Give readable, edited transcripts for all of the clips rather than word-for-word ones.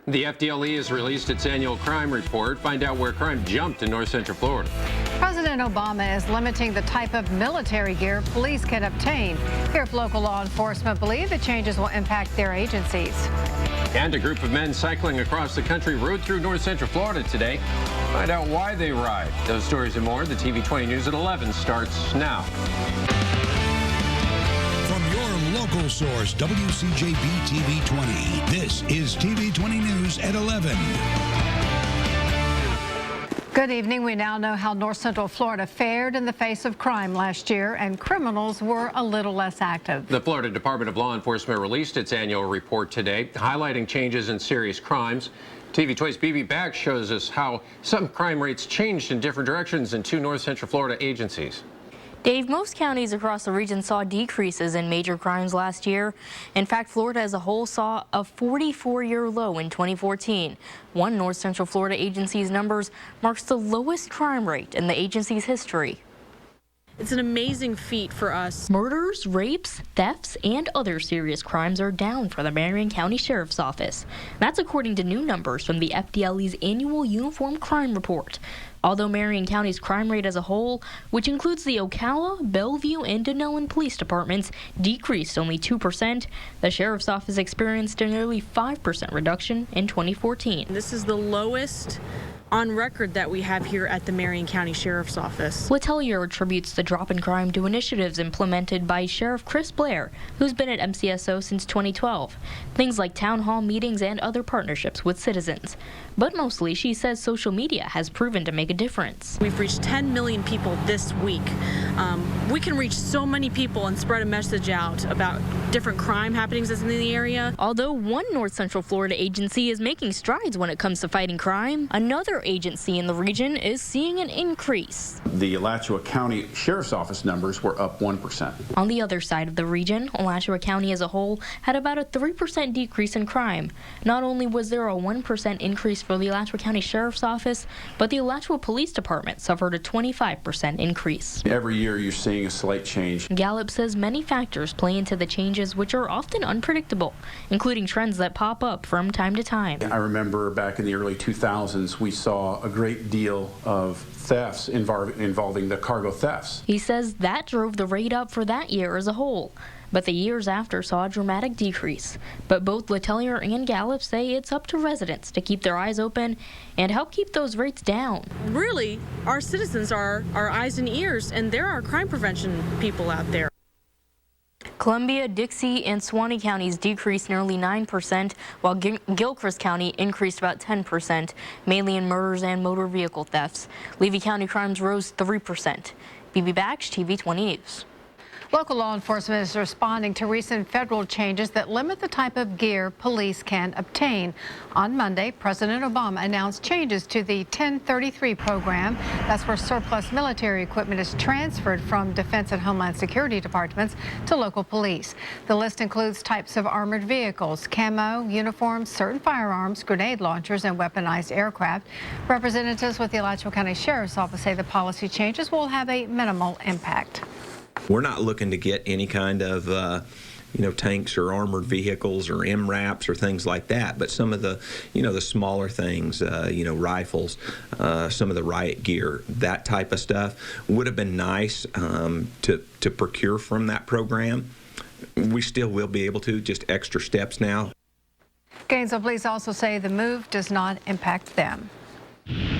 The FDLE has released its annual crime report. Find out where crime jumped in North Central Florida. President Obama is limiting the type of military gear police can obtain. Here, if local law enforcement believe the changes will impact their agencies. And a group of men cycling across the country rode through North Central Florida today. Find out why they ride. Those stories and more. The TV 20 News at 11 starts now. From your local source, WCJB-TV 20, this is TV 20 News at 11. Good evening. We now know how North Central Florida fared in the face of crime last year, and criminals were a little less active. The Florida Department of Law Enforcement released its annual report today, highlighting changes in serious crimes. TV 20's BB Back shows us how some crime rates changed in different directions in 2 North Central Florida agencies. Dave, most counties across the region saw decreases in major crimes last year. In fact, Florida as a whole saw a 44-year low in 2014. One North Central Florida agency's numbers marks the lowest crime rate in the agency's history. It's an amazing feat for us. Murders, rapes, thefts, and other serious crimes are down for the Marion County Sheriff's Office. That's according to new numbers from the FDLE's annual Uniform Crime Report. Although Marion County's crime rate as a whole, which includes the Ocala, Bellevue, and Denoan police departments, decreased only 2%, the Sheriff's Office experienced a nearly 5% reduction in 2014. This is the lowest on record that we have here at the Marion County Sheriff's Office. Letelier attributes the drop in crime to initiatives implemented by Sheriff Chris Blair, who's been at MCSO since 2012. Things like town hall meetings and other partnerships with citizens. But mostly, she says social media has proven to make a difference. We've reached 10 million people this week. We can reach so many people and spread a message out about different crime happenings that's in the area. Although one North Central Florida agency is making strides when it comes to fighting crime, another agency in the region is seeing an increase. The Alachua County Sheriff's Office numbers were up 1%. On the other side of the region, Alachua County as a whole had about a 3% decrease in crime. Not only was there a 1% increase for the Alachua County Sheriff's Office, but the Alachua Police Department suffered a 25% increase. Every year you're seeing a slight change. Gallup says many factors play into the changes, which are often unpredictable, including trends that pop up from time to time. I remember back in the early 2000s, we saw a great deal of thefts involving the cargo thefts. He says that drove the rate up for that year as a whole. But the years after saw a dramatic decrease. But both Letelier and Gallup say it's up to residents to keep their eyes open and help keep those rates down. Really, our citizens are our eyes and ears, and there are crime prevention people out there. Columbia, Dixie, and Suwannee counties decreased nearly 9%, while Gilchrist County increased about 10%, mainly in murders and motor vehicle thefts. Levy County crimes rose 3%. BB Bax, TV 20 News. Local law enforcement is responding to recent federal changes that limit the type of gear police can obtain. On Monday, President Obama announced changes to the 1033 program. That's where surplus military equipment is transferred from Defense and Homeland Security departments to local police. The list includes types of armored vehicles, camo, uniforms, certain firearms, grenade launchers, and weaponized aircraft. Representatives with the Alachua County Sheriff's Office say the policy changes will have a minimal impact. We're not looking to get any kind of, tanks or armored vehicles or MRAPs or things like that. But some of the, the smaller things, rifles, some of the riot gear, that type of stuff would have been nice to procure from that program. We still will be able to, just extra steps now. Gainesville police also say the move does not impact them.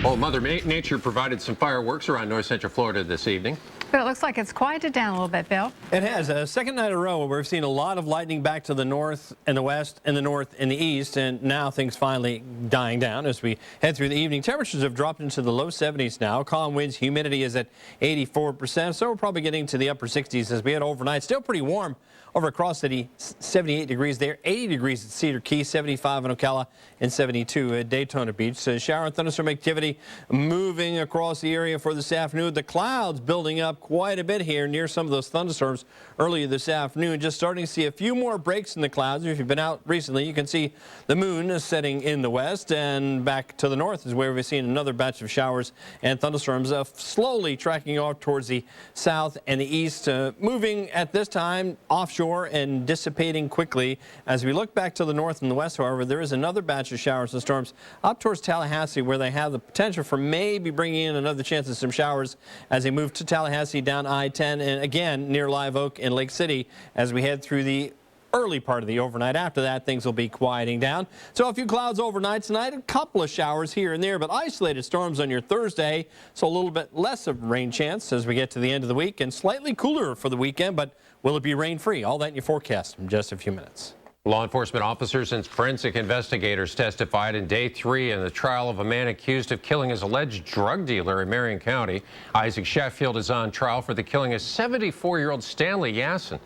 Well, Mother Nature provided some fireworks around North Central Florida this evening. But it looks like it's quieted down a little bit, Bill. It has. A second night in a row where we've seen a lot of lightning back to the north and the west and the north and the east, and now things finally dying down as we head through the evening. Temperatures have dropped into the low 70s now. Calm winds, humidity is at 84%, so we're probably getting to the upper 60s as we head overnight. Still pretty warm over across City, 78 degrees there, 80 degrees at Cedar Key, 75 in Ocala, and 72 at Daytona Beach. So shower and thunderstorm activity moving across the area for this afternoon. The clouds building up quite a bit here near some of those thunderstorms earlier this afternoon. Just starting to see a few more breaks in the clouds. If you've been out recently, you can see the moon setting in the west, and back to the north is where we've seen another batch of showers and thunderstorms slowly tracking off towards the south and the east, moving at this time offshore shore and dissipating quickly. As we look back to the north and the west, however, there is another batch of showers and storms up towards Tallahassee, where they have the potential for maybe bringing in another chance of some showers as they move to Tallahassee down I-10 and again near Live Oak in Lake City as we head through the early part of the overnight. After that, things will be quieting down. So a few clouds overnight tonight, a couple of showers here and there, but isolated storms on your Thursday. So a little bit less of rain chance as we get to the end of the week, and slightly cooler for the weekend, but will it be rain-free? All that in your forecast in just a few minutes. Law enforcement officers and forensic investigators testified in day 3 in the trial of a man accused of killing his alleged drug dealer in Marion County. Isaac Sheffield is on trial for the killing of 74-year-old Stanley Yassin.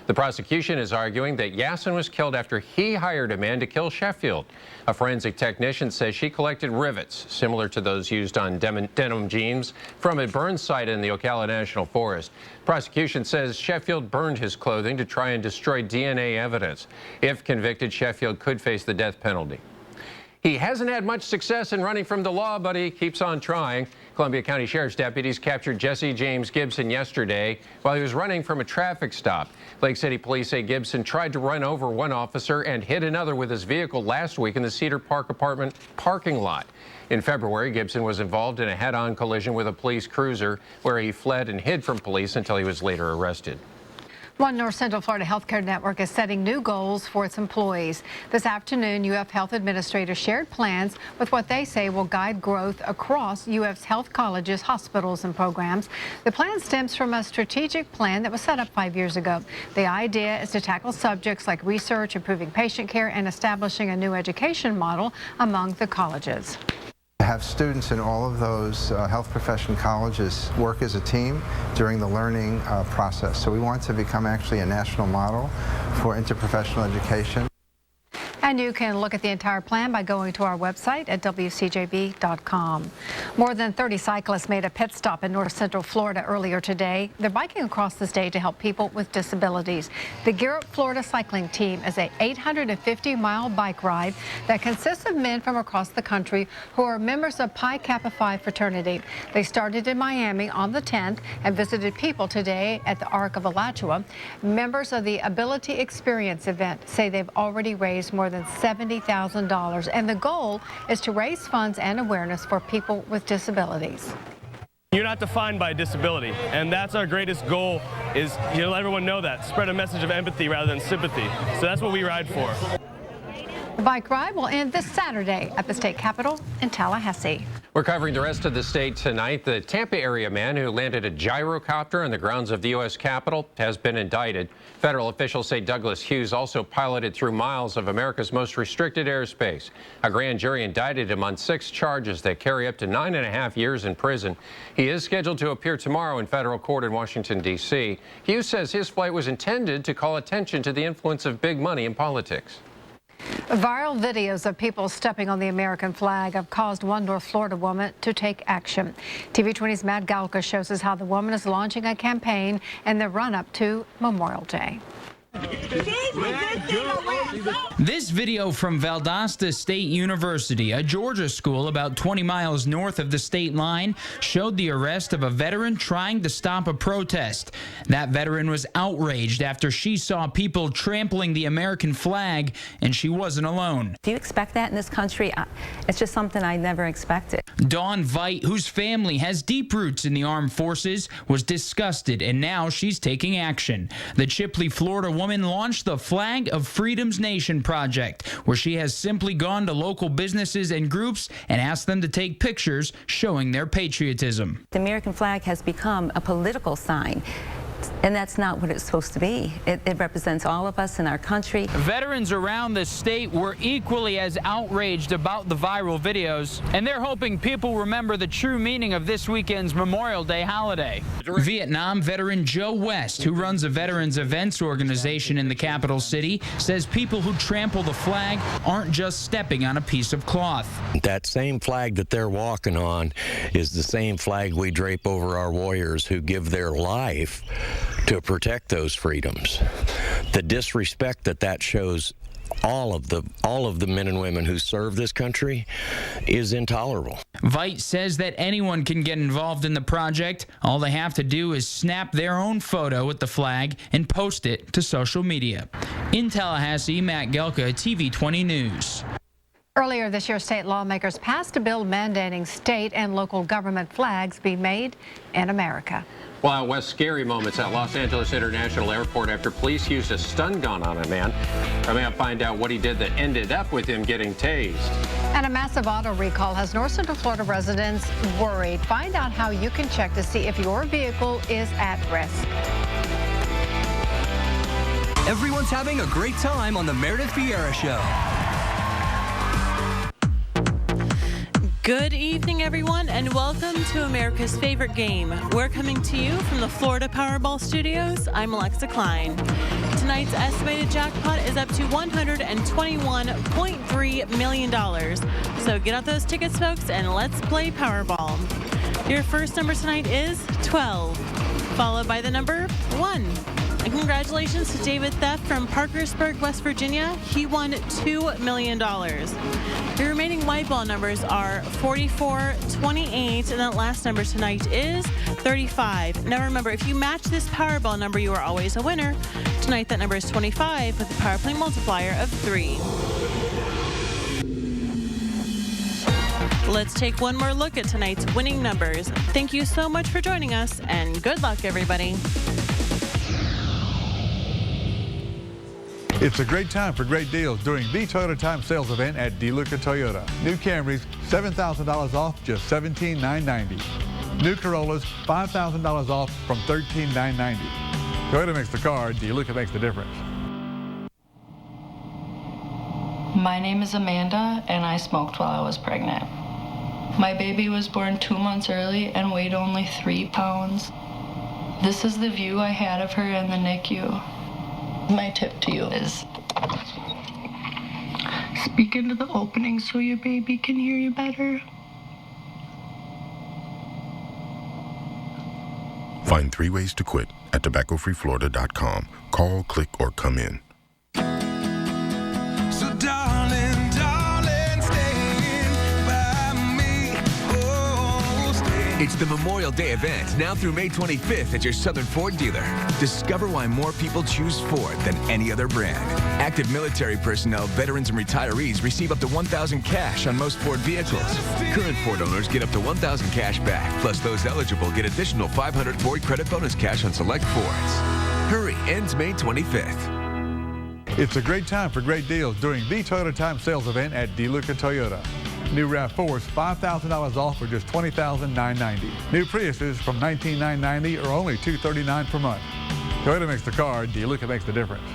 The prosecution is arguing that Yassin was killed after he hired a man to kill Sheffield. A forensic technician says she collected rivets similar to those used on denim jeans from a burn site in the Ocala National Forest. Prosecution says Sheffield burned his clothing to try and destroy DNA evidence. If convicted, Sheffield could face the death penalty. He hasn't had much success in running from the law, but he keeps on trying. Columbia County Sheriff's deputies captured Jesse James Gibson yesterday while he was running from a traffic stop. Lake City police say Gibson tried to run over one officer and hit another with his vehicle last week in the Cedar Park apartment parking lot. In February, Gibson was involved in a head-on collision with a police cruiser where he fled and hid from police until he was later arrested. One North Central Florida Healthcare Network is setting new goals for its employees. This afternoon, UF Health administrators shared plans with what they say will guide growth across UF's health colleges, hospitals, and programs. The plan stems from a strategic plan that was set up 5 years ago. The idea is to tackle subjects like research, improving patient care, and establishing a new education model among the colleges. Have students in all of those health profession colleges work as a team during the learning process. So we want to become actually a national model for interprofessional education. And you can look at the entire plan by going to our website at WCJB.com. More than 30 cyclists made a pit stop in North Central Florida earlier today. They're biking across the state to help people with disabilities. The Gyrocopter Florida cycling team is an 850-mile bike ride that consists of men from across the country who are members of Pi Kappa Phi fraternity. They started in Miami on the 10th and visited people today at the Arc of Alachua. Members of the Ability Experience event say they've already raised more than $70,000, and the goal is to raise funds and awareness for people with disabilities. You're not defined by disability, and that's our greatest goal, is to let everyone know that. Spread a message of empathy rather than sympathy. So that's what we ride for. The bike ride will end this Saturday at the state capitol in Tallahassee. We're covering the rest of the state tonight. The Tampa area man who landed a gyrocopter on the grounds of the U.S. Capitol has been indicted. Federal officials say Douglas Hughes also piloted through miles of America's most restricted airspace. A grand jury indicted him on 6 charges that carry up to 9.5 years in prison. He is scheduled to appear tomorrow in federal court in Washington, D.C. Hughes says his flight was intended to call attention to the influence of big money in politics. Viral videos of people stepping on the American flag have caused one North Florida woman to take action. TV 20's Matt Galka shows us how the woman is launching a campaign in the run-up to Memorial Day. This video from Valdosta State University, a Georgia school about 20 miles north of the state line, showed the arrest of a veteran trying to stop a protest. That veteran was outraged after she saw people trampling the American flag, and she wasn't alone. Do you expect that in this country? It's just something I never expected. Dawn Veit, whose family has deep roots in the armed forces, was disgusted, and now she's taking action. The Chipley, Florida woman launched the Flag of Freedom's Nation project, where she has simply gone to local businesses and groups and asked them to take pictures showing their patriotism. The American flag has become a political sign. And that's not what it's supposed to be. It represents all of us in our country. Veterans around the state were equally as outraged about the viral videos, and they're hoping people remember the true meaning of this weekend's Memorial Day holiday. Vietnam veteran Joe West, who runs a veterans events organization in the capital city, says people who trample the flag aren't just stepping on a piece of cloth. That same flag that they're walking on is the same flag we drape over our warriors who give their life to protect those freedoms. The disrespect that shows all of the men and women who serve this country is intolerable. Veit says that anyone can get involved in the project. All they have to do is snap their own photo with the flag and post it to social media. In Tallahassee, Matt Gelka, TV 20 News. Earlier this year, state lawmakers passed a bill mandating state and local government flags be made in America. Well, out west, scary moments at Los Angeles International Airport after police used a stun gun on a man. Coming up, find out what he did that ended up with him getting tased. And a massive auto recall has North Central Florida residents worried. Find out how you can check to see if your vehicle is at risk. Everyone's having a great time on the Meredith Vieira Show. Good evening, everyone, and welcome to America's favorite game. We're coming to you from the Florida Powerball Studios. I'm Alexa Klein. Tonight's estimated jackpot is up to $121.3 million. So get out those tickets, folks, and let's play Powerball. Your first number tonight is 12, followed by the number 1. And congratulations to David Theft from Parkersburg, West Virginia. He won $2 million. The remaining white ball numbers are 44, 28, and that last number tonight is 35. Now remember, if you match this Powerball number, you are always a winner. Tonight, that number is 25 with a power play multiplier of 3. Let's take one more look at tonight's winning numbers. Thank you so much for joining us, and good luck, everybody. It's a great time for great deals during the Toyota Time Sales event at DeLuca Toyota. New Camrys, $7,000 off, just $17,990. New Corollas, $5,000 off from $13,990. Toyota makes the car, DeLuca makes the difference. My name is Amanda, and I smoked while I was pregnant. My baby was born 2 months early and weighed only 3 pounds. This is the view I had of her in the NICU. My tip to you is speak into the opening so your baby can hear you better. Find 3 ways to quit at tobaccofreeflorida.com. Call, click, or come in. So darling, darling, stand by me. Oh, stand. It's the Memorial Day event, now through May 25th at your Southern Ford dealer. Discover why more people choose Ford than any other brand. Active military personnel, veterans, and retirees receive up to $1,000 cash on most Ford vehicles. Current Ford owners get up to $1,000 cash back, plus those eligible get additional $500 Ford credit bonus cash on select Fords. Hurry, ends May 25th. It's a great time for great deals during the Toyota Time Sales event at DeLuca Toyota. New RAV4s, $5,000 off for just $20,990. New Priuses from $19,990 or only $239 per month. Toyota makes the car, DeLuca makes the difference.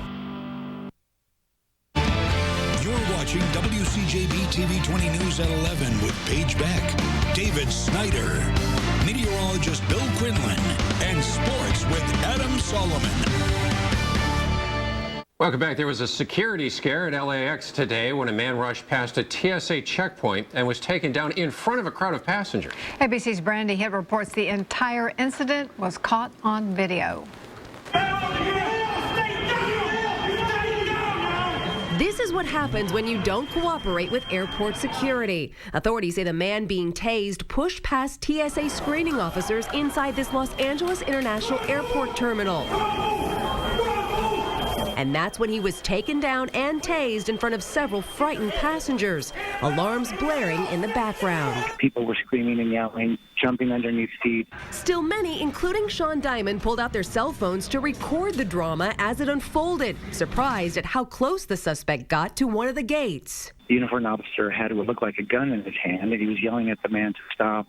You're watching WCJB-TV 20 News at 11 with Paige Beck, David Snyder, meteorologist Bill Quinlan, and sports with Adam Solomon. Welcome back. There was a security scare at LAX today when a man rushed past a TSA checkpoint and was taken down in front of a crowd of passengers. ABC's Brandy Hitt reports the entire incident was caught on video. This is what happens when you don't cooperate with airport security. Authorities say the man being tased pushed past TSA screening officers inside this Los Angeles International Airport terminal. And that's when he was taken down and tased in front of several frightened passengers. Alarms blaring in the background. People were screaming and yelling, jumping underneath seats. Still many, including Sean Diamond, pulled out their cell phones to record the drama as it unfolded, surprised at how close the suspect got to one of the gates. The uniformed officer had what looked like a gun in his hand, and he was yelling at the man to stop.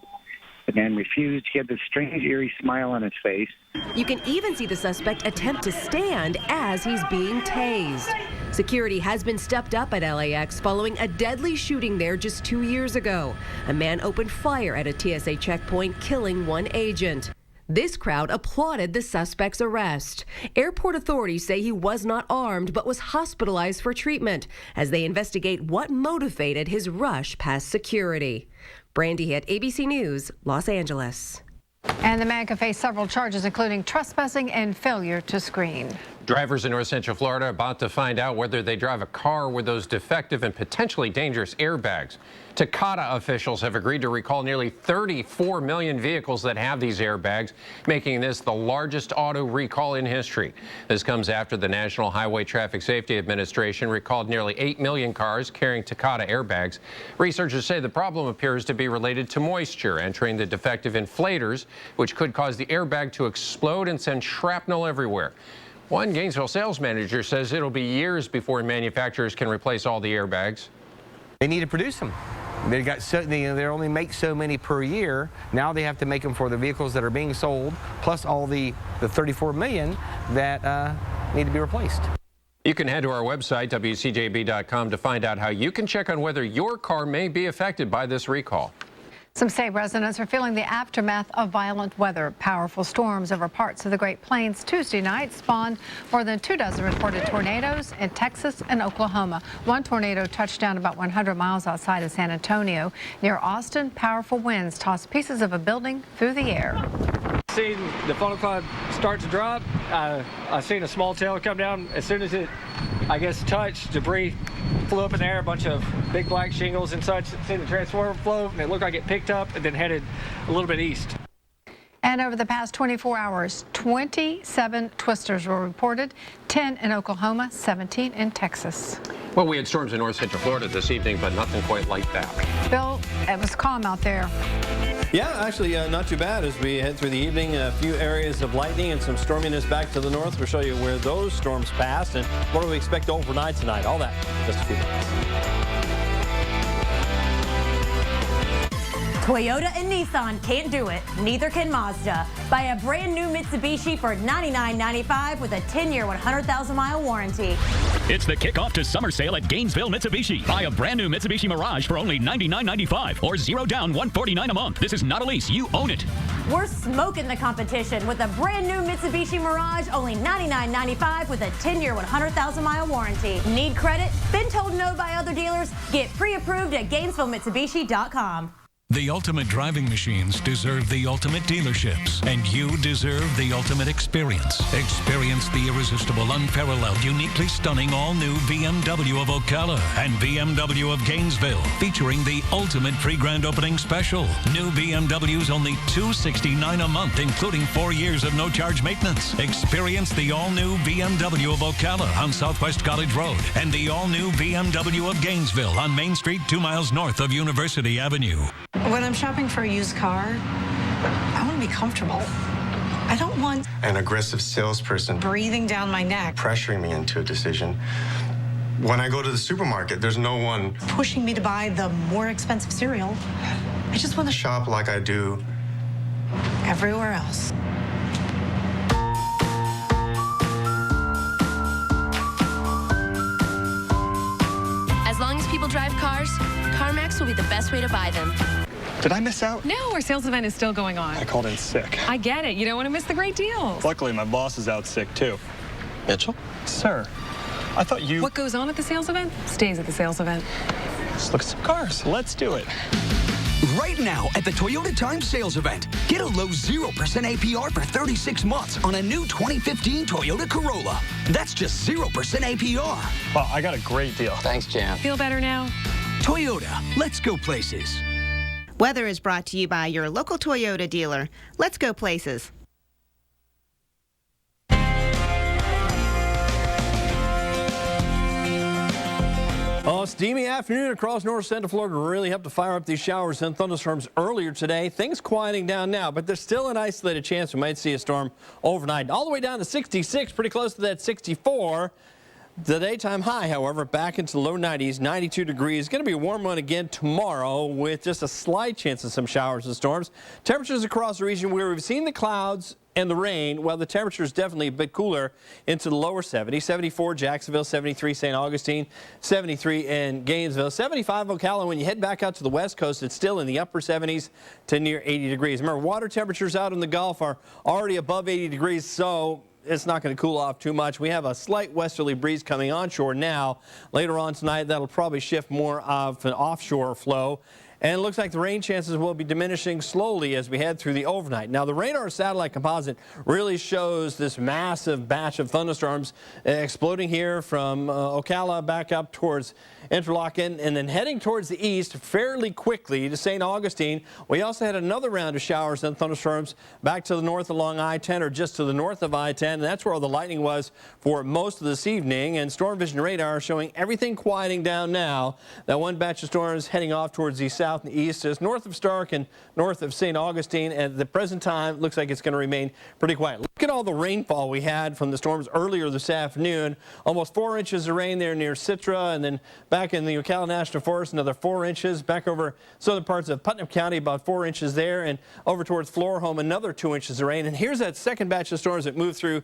The man refused. He had this strange, eerie smile on his face. You can even see the suspect attempt to stand as he's being tased. Security has been stepped up at LAX following a deadly shooting there just 2 years ago. A man opened fire at a TSA checkpoint, killing one agent. This crowd applauded the suspect's arrest. Airport authorities say he was not armed but was hospitalized for treatment as they investigate what motivated his rush past security. Brandy Hitt, ABC News, Los Angeles. And the man could face several charges, including trespassing and failure to screen. Drivers in North Central Florida are about to find out whether they drive a car with those defective and potentially dangerous airbags. Takata officials have agreed to recall nearly 34 million vehicles that have these airbags, making this the largest auto recall in history. This comes after the National Highway Traffic Safety Administration recalled nearly 8 million cars carrying Takata airbags. Researchers say the problem appears to be related to moisture entering the defective inflators, which could cause the airbag to explode and send shrapnel everywhere. One Gainesville sales manager says it'll be years before manufacturers can replace all the airbags. They need to produce them. They only make so many per year. Now they have to make them for the vehicles that are being sold, plus all the 34 million that need to be replaced. You can head to our website, WCJB.com, to find out how you can check on whether your car may be affected by this recall. Some state residents are feeling the aftermath of violent weather. Powerful storms over parts of the Great Plains Tuesday night spawned more than 24 reported tornadoes in Texas and Oklahoma. One tornado touched down about 100 miles outside of San Antonio. Near Austin, powerful winds tossed pieces of a building through the air. Seen the funnel cloud start to drop. I seen a small tail come down. As soon as it, I guess, touched, debris flew up in the air, a bunch of big black shingles and such. Seen the transformer flow, and it looked like it picked up and then headed a little bit east. And over the past 24 hours, 27 twisters were reported, 10 in Oklahoma, 17 in Texas. Well, we had storms in North Central Florida this evening, but nothing quite like that. Bill, it was calm out there. Yeah, actually not too bad as we head through the evening. A few areas of lightning and some storminess back to the north. We'll show you where those storms passed and what do we expect overnight tonight. All that in just a few minutes. Toyota and Nissan can't do it. Neither can Mazda. Buy a brand new Mitsubishi for $99.95 with a 10-year, 100,000-mile warranty. It's the kickoff to summer sale at Gainesville Mitsubishi. Buy a brand new Mitsubishi Mirage for only $99.95 or $0 down, $149 a month. This is not a lease. You own it. We're smoking the competition with a brand new Mitsubishi Mirage, only $99.95 with a 10-year, 100,000-mile warranty. Need credit? Been told no by other dealers? Get pre-approved at GainesvilleMitsubishi.com. The ultimate driving machines deserve the ultimate dealerships, and you deserve the ultimate experience. Experience the irresistible, unparalleled, uniquely stunning all-new BMW of Ocala and BMW of Gainesville, featuring the ultimate pre-grand opening special. New BMWs only $269 a month, including 4 years of no-charge maintenance. Experience the all-new BMW of Ocala on Southwest College Road and the all-new BMW of Gainesville on Main Street, 2 miles north of University Avenue. When I'm shopping for a used car, I want to be comfortable. I don't want an aggressive salesperson breathing down my neck, pressuring me into a decision. When I go to the supermarket, there's no one pushing me to buy the more expensive cereal. I just want to shop like I do everywhere else. As long as people drive cars, CarMax will be the best way to buy them. Did I miss out? No, our sales event is still going on. I called in sick. I get it. You don't want to miss the great deals. Luckily, my boss is out sick, too. Mitchell? Sir, I thought you... What goes on at the sales event stays at the sales event. Let's look at some cars. Let's do it. Right now at the Toyota Time Sales Event, get a low 0% APR for 36 months on a new 2015 Toyota Corolla. That's just 0% APR. Wow, I got a great deal. Thanks, Jan. Feel better now? Toyota, let's go places. Weather is brought to you by your local Toyota dealer. Let's go places. Oh, steamy afternoon across North Central Florida really helped to fire up these showers and thunderstorms earlier today. Things quieting down now, but there's still an isolated chance we might see a storm overnight. All the way down to 66, pretty close to that 64. The daytime high, however, back into the low 90s, 92 degrees. Going to be a warm one again tomorrow with just a slight chance of some showers and storms. Temperatures across the region where we've seen the clouds and the rain, well, the temperature is definitely a bit cooler into the lower 70s. 74 Jacksonville, 73 St. Augustine, 73 in Gainesville, 75 Ocala. When you head back out to the west coast, it's still in the upper 70s to near 80 degrees. Remember, water temperatures out in the Gulf are already above 80 degrees, so it's not going to cool off too much. We have a slight westerly breeze coming onshore now. Later on tonight, that'll probably shift more of an offshore flow. and it looks like the rain chances will be diminishing slowly as we head through the overnight. Now, the radar satellite composite really shows this massive batch of thunderstorms exploding here from Ocala back up towards Interlaken and then heading towards the east fairly quickly to St. Augustine. We also had another round of showers and thunderstorms back to the north along I-10 or just to the north of I-10, and that's where all the lightning was for most of this evening. And storm vision radar showing everything quieting down now. That one batch of storms heading off towards the south and east is north of Stark and north of St. Augustine. At the present time, looks like it's going to remain pretty quiet. Look at all the rainfall we had from the storms earlier this afternoon. Almost 4 inches of rain there near Citra, and then back in the Ocala National Forest, another 4 inches. Back over southern parts of Putnam County, about 4 inches there, and over towards Florhome, another 2 inches of rain. And here's that second batch of storms that moved through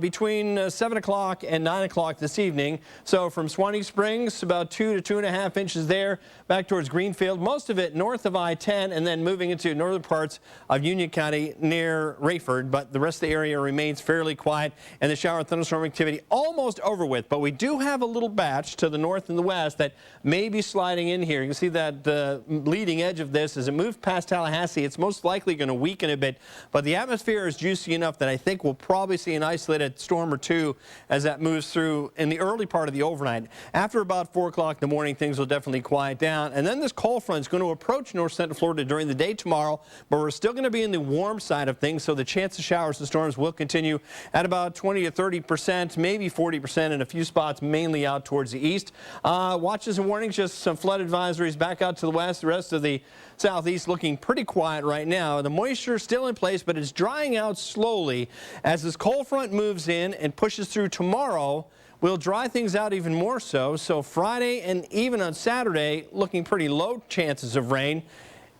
between 7 o'clock and 9 o'clock this evening. So from Swanee Springs, about 2 to 2.5 inches there, back towards Greenfield, most of it north of I-10, and then moving into northern parts of Union County near Rayford. But the rest of the area remains fairly quiet, and the shower and thunderstorm activity almost over with. But we do have a little batch to the north and the west that may be sliding in here. You can see that the leading edge of this, as it moves past Tallahassee, it's most likely going to weaken a bit. But the atmosphere is juicy enough that I think we'll probably see an isolated storm or two as that moves through in the early part of the overnight. After about 4 o'clock in the morning, things will definitely quiet down. And then this cold front is going to approach north central Florida during the day tomorrow, but we're still going to be in the warm side of things, so the chance of showers and storms will continue at about 20 to 30%, maybe 40% in a few spots, mainly out towards the east. Watches and warnings, just some flood advisories back out to the west. The rest of the southeast looking pretty quiet right now. The moisture is still in place, but it's drying out slowly as this cold front moves in and pushes through tomorrow. We'll dry things out even more so. So Friday and even on Saturday, looking pretty low chances of rain.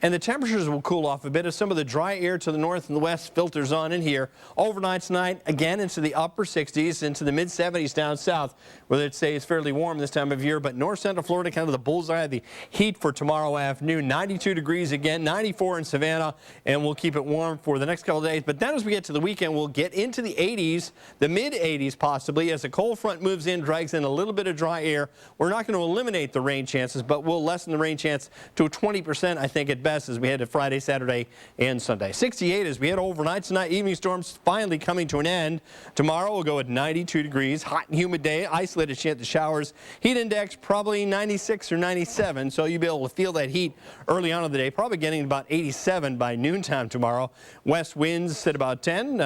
And the temperatures will cool off a bit as some of the dry air to the north and the west filters on in here. Overnight tonight, again into the upper 60s, into the mid-70s down south, where they'd say it's fairly warm this time of year. But north central Florida, kind of the bullseye of the heat for tomorrow afternoon. 92 degrees again, 94 in Savannah, and we'll keep it warm for the next couple of days. But then as we get to the weekend, we'll get into the 80s, the mid-80s possibly, as the cold front moves in, drags in a little bit of dry air. We're not going to eliminate the rain chances, but we'll lessen the rain chance to 20%, I think, at best, as we head to Friday, Saturday, and Sunday. 68 as we head overnight tonight. Evening storms finally coming to an end. Tomorrow we'll go at 92 degrees. Hot and humid day. Isolated chance of showers. Heat index probably 96 or 97, so you'll be able to feel that heat early on in the day. Probably getting about 87 by noontime tomorrow. West winds at about 10.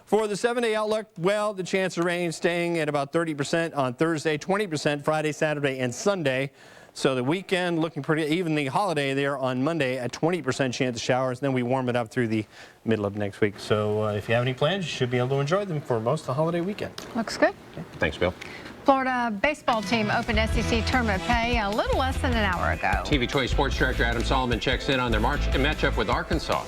For the 7-day outlook, well, the chance of rain staying at about 30% on Thursday, 20% Friday, Saturday, and Sunday. So the weekend looking pretty, even the holiday there on Monday at 20% chance of showers. Then we warm it up through the middle of next week. So if you have any plans, you should be able to enjoy them for most of the holiday weekend. Looks good. Okay. Thanks, Bill. Florida baseball team opened SEC tournament pay a little less than an hour ago. TV 20 Sports Director Adam Solomon checks in on their matchup with Arkansas.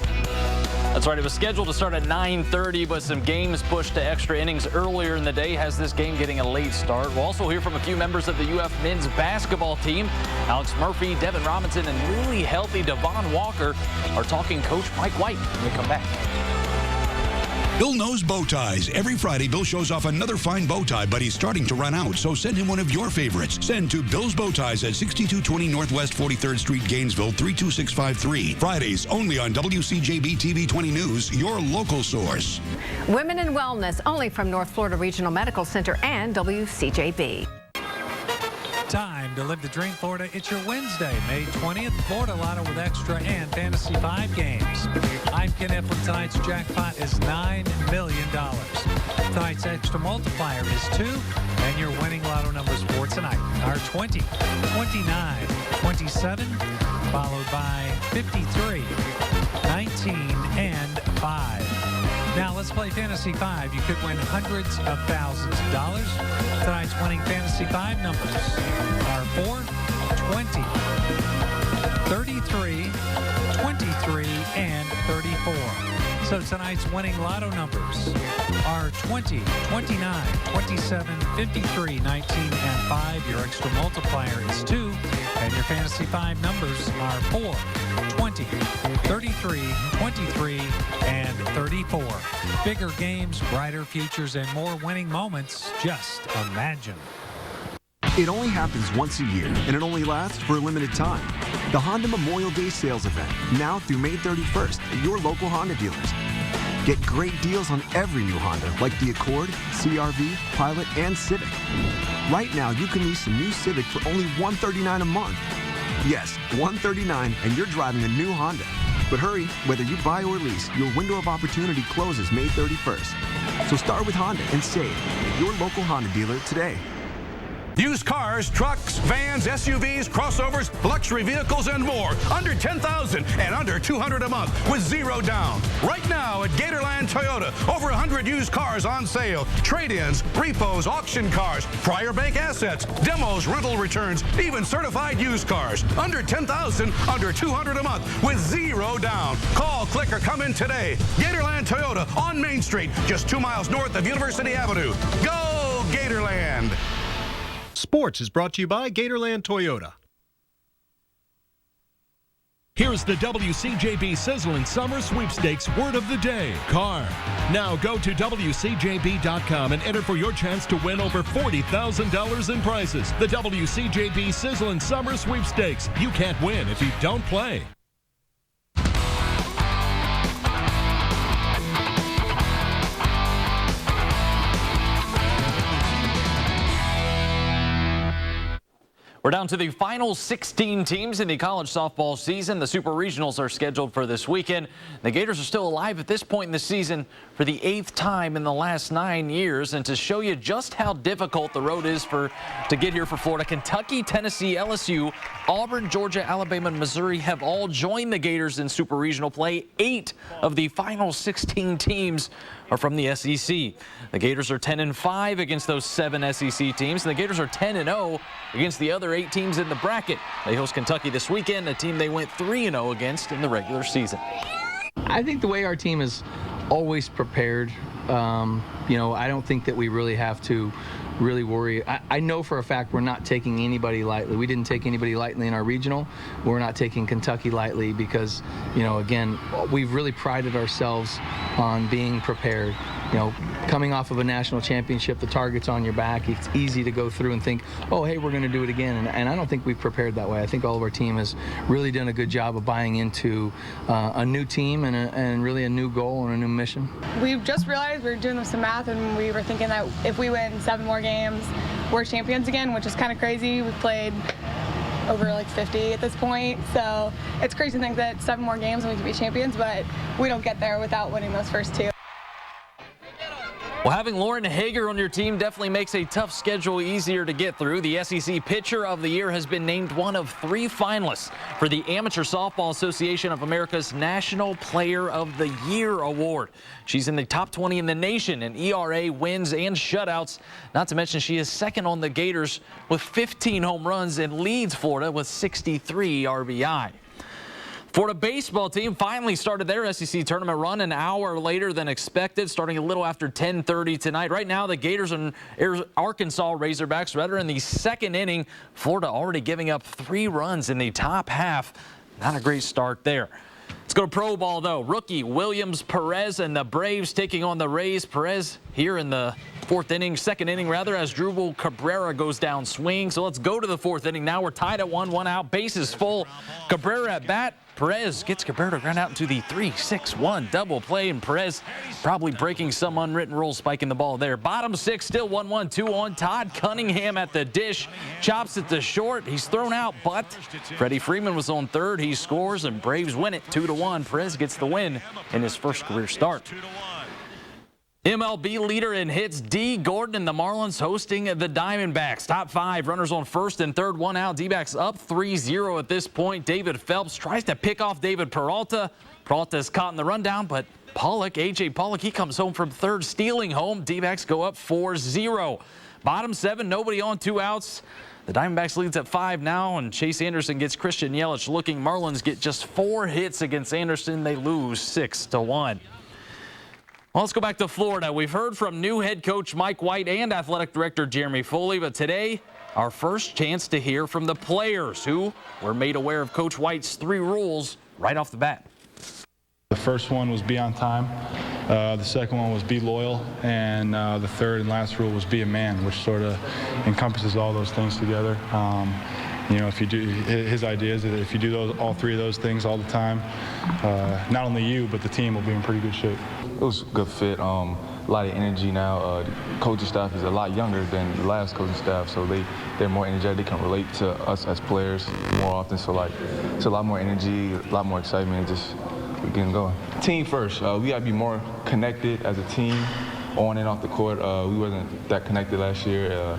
That's right. It was scheduled to start at 9:30, but some games pushed to extra innings earlier in the day has this game getting a late start. We'll also hear from a few members of the UF men's basketball team. Alex Murphy, Devin Robinson, and newly healthy Devon Walker are talking Coach Mike White when we come back. Bill knows bow ties. Every Friday, Bill shows off another fine bow tie, but he's starting to run out, so send him one of your favorites. Send to Bill's Bow Ties at 6220 Northwest 43rd Street, Gainesville, 32653. Fridays only on WCJB-TV 20 News, your local source. Women in Wellness, only from North Florida Regional Medical Center and WCJB. Time to live the dream, Florida. It's your Wednesday, May 20th. Florida Lotto with extra and Fantasy 5 games. I'm Ken Eflin. Tonight's jackpot is $9 million. Tonight's extra multiplier is 2, and your winning Lotto numbers for tonight are 20, 29, 27, followed by 53, 19, and 5. Now let's play Fantasy 5. You could win hundreds of thousands of dollars. Tonight's winning Fantasy 5 numbers are 4, 20, 33, 23, and 34. So tonight's winning Lotto numbers are 20, 29, 27, 53, 19, and 5. Your extra multiplier is 2. And your Fantasy 5 numbers are 4, 20, 33, 23, and 34. Bigger games, brighter futures, and more winning moments. Just imagine. It only happens once a year, and it only lasts for a limited time. The Honda Memorial Day sales event, now through May 31st at your local Honda dealers. Get great deals on every new Honda, like the Accord, CR-V, Pilot, and Civic. Right now, you can lease a new Civic for only $139 a month. Yes, $139, and you're driving a new Honda. But hurry, whether you buy or lease, your window of opportunity closes May 31st. So start with Honda and save at your local Honda dealer today. Used cars, trucks, vans, SUVs, crossovers, luxury vehicles, and more. Under $10,000 and under $200 a month with zero down. Right now at Gatorland Toyota, over 100 used cars on sale. Trade-ins, repos, auction cars, prior bank assets, demos, rental returns, even certified used cars. Under $10,000, under $200 a month with zero down. Call, click, or come in today. Gatorland Toyota on Main Street, just 2 miles north of University Avenue. Go Gatorland! Sports is brought to you by Gatorland Toyota. Here's the WCJB Sizzling Summer Sweepstakes word of the day, car. Now go to WCJB.com and enter for your chance to win over $40,000 in prizes. The WCJB Sizzling Summer Sweepstakes. You can't win if you don't play. We're down to the final 16 teams in the college softball season. The Super Regionals are scheduled for this weekend. The Gators are still alive at this point in the season for the 8th time in the last 9 years. And to show you just how difficult the road is to get here for Florida, Kentucky, Tennessee, LSU, Auburn, Georgia, Alabama, and Missouri have all joined the Gators in Super Regional play. 8 of the final 16 teams are from the SEC. The Gators are 10-5 against those 7 SEC teams, and the Gators are 10-0 against the other 8 teams in the bracket. They host Kentucky this weekend, a team they went 3-0 against in the regular season. I think the way our team is always prepared, I don't think that we really have to really worry. I know for a fact we're not taking anybody lightly. We didn't take anybody lightly in our regional. We're not taking Kentucky lightly because, again, we've really prided ourselves on being prepared. Coming off of a national championship, the target's on your back. It's easy to go through and think, oh, hey, we're going to do it again. And I don't think we've prepared that way. I think all of our team has really done a good job of buying into a new team and really a new goal and a new mission. We just realized we were doing some math, and we were thinking that if we win 7 more games, we're champions again, which is kind of crazy. We've played over like 50 at this point, so it's crazy to think that 7 more games and we could be champions, but we don't get there without winning those first 2. Well, having Lauren Hager on your team definitely makes a tough schedule easier to get through. The SEC Pitcher of the Year has been named one of 3 finalists for the Amateur Softball Association of America's National Player of the Year Award. She's in the top 20 in the nation in ERA, wins, and shutouts. Not to mention she is second on the Gators with 15 home runs and leads Florida with 63 RBI. Florida baseball team finally started their SEC tournament run an hour later than expected, starting a little after 10:30 tonight. Right now, the Gators and Arkansas Razorbacks are in the 2nd inning. Florida already giving up 3 runs in the top half. Not a great start there. Let's go to pro ball, though. Rookie Williams Perez and the Braves taking on the Rays. Perez here in the 2nd inning, as Drupal Cabrera goes down swing. So let's go to the 4th inning. Now we're tied at 1 out. Bases full. Cabrera at bat. Perez gets Cabrera to ground out into the 3-6-1 double play, and Perez probably breaking some unwritten rules, spiking the ball there. Bottom 6, still 1-1, 2 on. Todd Cunningham at the dish, chops it to short. He's thrown out, but Freddie Freeman was on third. He scores, and Braves win it 2-1. Perez gets the win in his first career start. MLB leader in hits, D. Gordon and the Marlins hosting the Diamondbacks. Top 5, runners on 1st and 3rd, 1 out. D-backs up 3-0 at this point. David Phelps tries to pick off David Peralta. Peralta is caught in the rundown, but A.J. Pollock, he comes home from 3rd, stealing home. D-backs go up 4-0. Bottom 7, nobody on, 2 outs. The Diamondbacks leads at 5 now, and Chase Anderson gets Christian Yelich looking. Marlins get just 4 hits against Anderson. They lose 6-1. Well, let's go back to Florida. We've heard from new head coach Mike White and athletic director Jeremy Foley, but today our first chance to hear from the players who were made aware of Coach White's 3 rules right off the bat. The first one was be on time. The second one was be loyal, and the third and last rule was be a man, which sort of encompasses all those things together. You know, if you do, his idea is that if you do all three of those things all the time, not only you, but the team will be in pretty good shape. It was a good fit. A lot of energy now. The coaching staff is a lot younger than the last coaching staff, so they're more energetic. They can relate to us as players more often. So like, it's a lot more energy, a lot more excitement. Just we're getting going. Team first. We got to be more connected as a team, on and off the court. We wasn't that connected last year.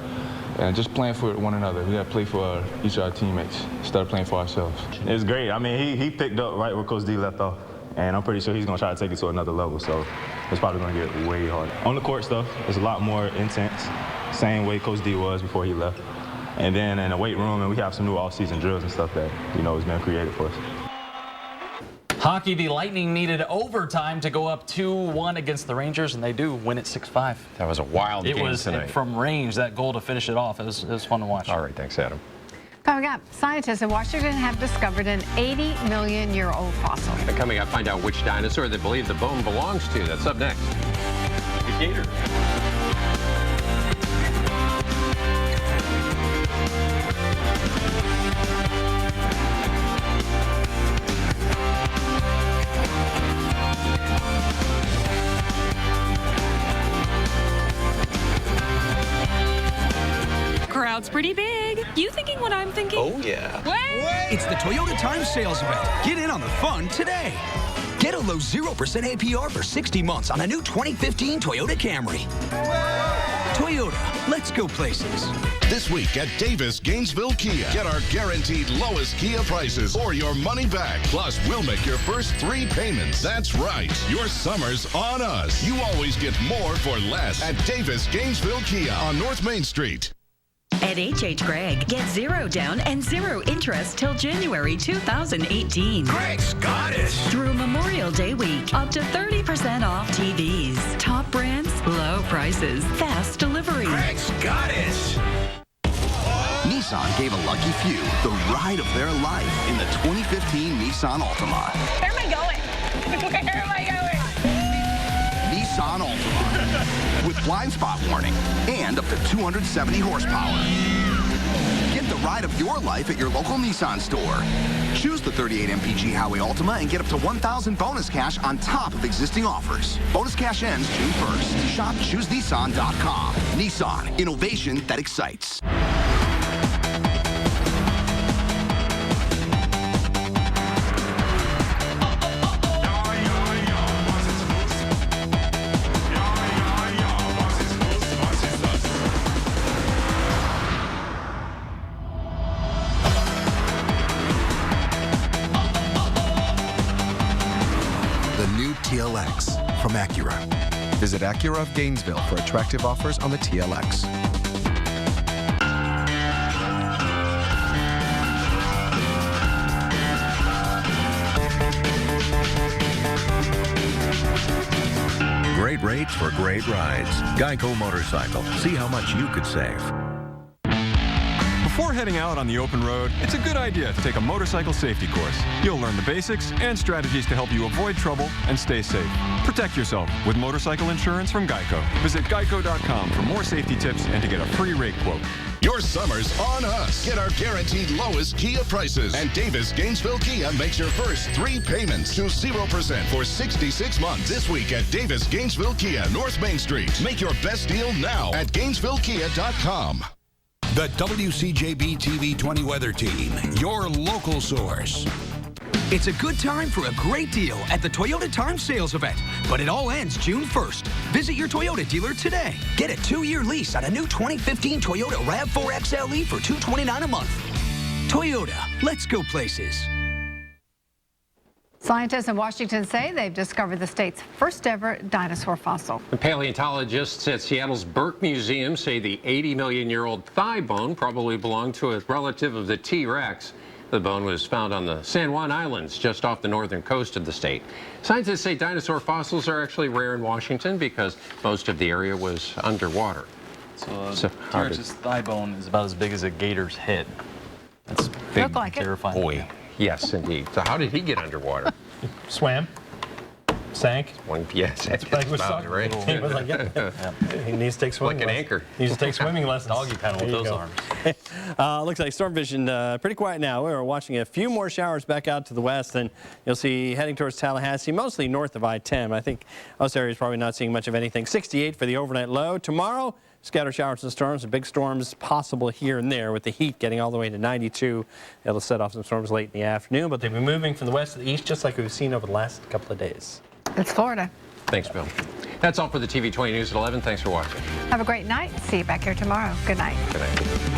And just playing for one another. We got to play for each of our teammates instead of playing for ourselves. It was great. I mean, he picked up right where Coach D left off, and I'm pretty sure he's going to try to take it to another level, so it's probably going to get way harder. On the court stuff, it's a lot more intense, same way Coach D was before he left. And then in the weight room, and we have some new off-season drills and stuff that, you know, has been created for us. Hockey, the Lightning needed overtime to go up 2-1 against the Rangers, and they do win it 6-5. That was a wild game tonight. It was from range, that goal to finish it off. It was fun to watch. All right, thanks, Adam. Coming up, scientists in Washington have discovered an 80-million-year-old fossil. And coming up, find out which dinosaur they believe the bone belongs to. That's up next. The gator. Crowd's pretty big. You thinking what I'm thinking? Oh, yeah. Wait. It's the Toyota Time Sales Event. Get in on the fun today. Get a low 0% APR for 60 months on a new 2015 Toyota Camry. Toyota, let's go places. This week at Davis Gainesville Kia, get our guaranteed lowest Kia prices or your money back. Plus, we'll make your first 3 payments. That's right. Your summer's on us. You always get more for less at Davis Gainesville Kia on North Main Street. At H.H. Gregg, get 0 down and 0 interest till January 2018. Greg's got it! Through Memorial Day week, up to 30% off TVs. Top brands, low prices, fast delivery. Greg's got it! Nissan gave a lucky few the ride of their life in the 2015 Nissan Altima. Where am I going? Where am I going? Nissan Altima with blind spot warning and up to 270 horsepower. Get the ride of your life at your local Nissan store. Choose the 38 mpg Highway Altima and get up to $1,000 bonus cash on top of existing offers. Bonus cash ends June 1st. Shop ChooseNissan.com. Nissan, innovation that excites. TLX from Acura. Visit Acura of Gainesville for attractive offers on the TLX. Great rates for great rides. Geico Motorcycle. See how much you could save. Before heading out on the open road, it's a good idea to take a motorcycle safety course. You'll learn the basics and strategies to help you avoid trouble and stay safe. Protect yourself with motorcycle insurance from Geico. Visit geico.com for more safety tips and to get a free rate quote. Your summer's on us. Get our guaranteed lowest Kia prices. And Davis Gainesville Kia makes your first 3 payments to 0% for 66 months. This week at Davis Gainesville Kia, North Main Street. Make your best deal now at GainesvilleKia.com. The WCJB-TV 20 weather team, your local source. It's a good time for a great deal at the Toyota Time Sales Event, but it all ends June 1st. Visit your Toyota dealer today. Get a 2-year lease on a new 2015 Toyota RAV4 XLE for $229 a month. Toyota, let's go places. Scientists in Washington say they've discovered the state's first ever dinosaur fossil. The paleontologists at Seattle's Burke Museum say the 80-million-year-old thigh bone probably belonged to a relative of the T-Rex. The bone was found on the San Juan Islands, just off the northern coast of the state. Scientists say dinosaur fossils are actually rare in Washington because most of the area was underwater. So T-Rex's thigh bone is about as big as a gator's head. That's big, Look like terrifying. Boy. Yes, indeed. So how did he get underwater? Swam. Sank? Yes, That's like with about soccer. right. He was like, yeah. He needs to take swimming Like an lessons. anchor. He needs to take swimming lessons. Doggy paddle with those arms. Looks like storm vision pretty quiet now. We're watching a few more showers back out to the west, and you'll see heading towards Tallahassee, mostly north of I-10. I think most areas probably not seeing much of anything. 68 for the overnight low. Tomorrow, scattered showers and storms, and big storms possible here and there with the heat getting all the way to 92. It'll set off some storms late in the afternoon, but they've been moving from the west to the east just like we've seen over the last couple of days. It's Florida. Thanks, Bill. That's all for the TV 20 News at 11. Thanks for watching. Have a great night. See you back here tomorrow. Good night. Good night.